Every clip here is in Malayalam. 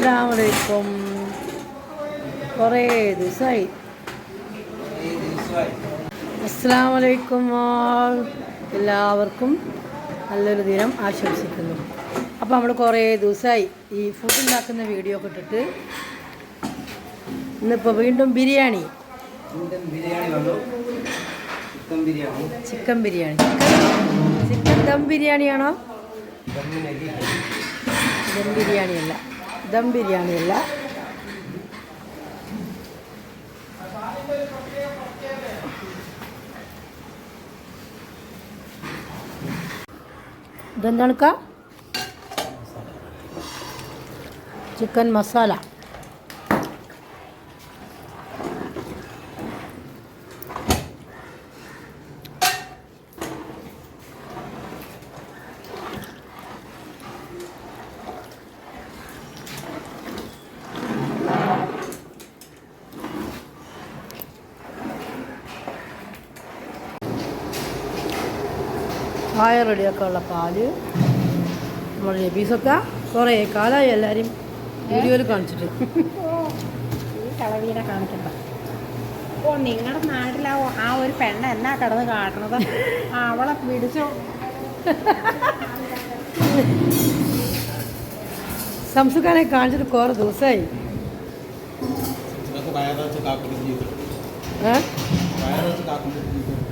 അസ്സലാമലൈക്കും. കുറേ ദിവസമായി. അസ്സലാമലൈക്കും. എല്ലാവർക്കും നല്ലൊരു ദിനം ആശംസിക്കുന്നു. അപ്പോൾ നമ്മൾ കുറേ ദിവസമായി ഈ ഫുഡ് ഉണ്ടാക്കുന്ന വീഡിയോ ഒക്കെ ഇട്ടിട്ട് ഇന്നിപ്പോൾ വീണ്ടും ബിരിയാണി, ചിക്കൻ ബിരിയാണി. ചിക്കൻ ദം ബിരിയാണിയാണോ? ദം ബിരിയാണിയല്ല, ദം ബിരിയാണിയല്ല. ഇതെന്താണ്? ചിക്കൻ മസാല. ചായ റെഡിയൊക്കെ ഉള്ള പാല്. നമ്മൾ നബീസൊക്കെ കുറേ കാലമായി എല്ലാവരും വീഡിയോയിൽ കാണിച്ചിട്ട്. ഈ കളവീനെ കാണിക്കണ്ട. ഓ, നിങ്ങളുടെ നാട്ടിലാ ആ ഒരു പെണ്ണ എന്നാ കിടന്ന് കാട്ടണത്? അവളെ പിടിച്ചോ. സംസുഖാനെ കാണിച്ചിട്ട് കുറേ ദിവസമായി.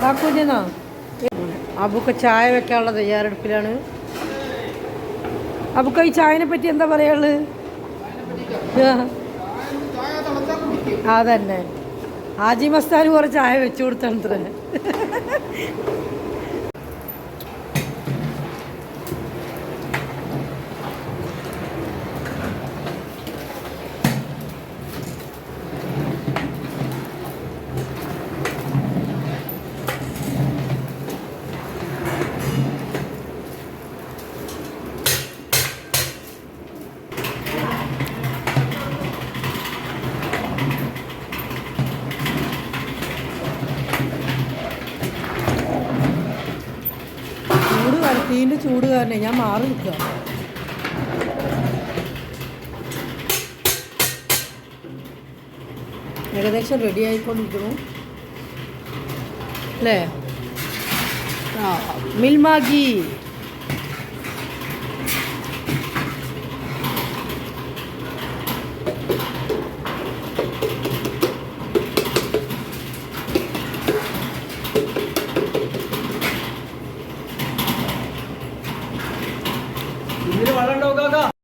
കാക്കൂജെന്നോ? അബുക്ക ചായ വെക്കാനുള്ള തയ്യാറെടുപ്പിലാണ്. അബുക്ക ഈ ചായനെ പറ്റി എന്താ പറയാനുള്ളത്? അതന്നെ, ഹാജി മസ്താന് കുറേ ചായ വെച്ചു കൊടുത്തത്രേ. തീൻ്റെ ചൂട് കാരണം ഞാൻ മാറി നിൽക്കുക. ഏകദേശം റെഡി ആയിക്കൊണ്ടിരിക്കുന്നു അല്ലേ? മിൽമാഗി. ഇതിന് വെള്ളം ഉണ്ടാവും കാക്ക.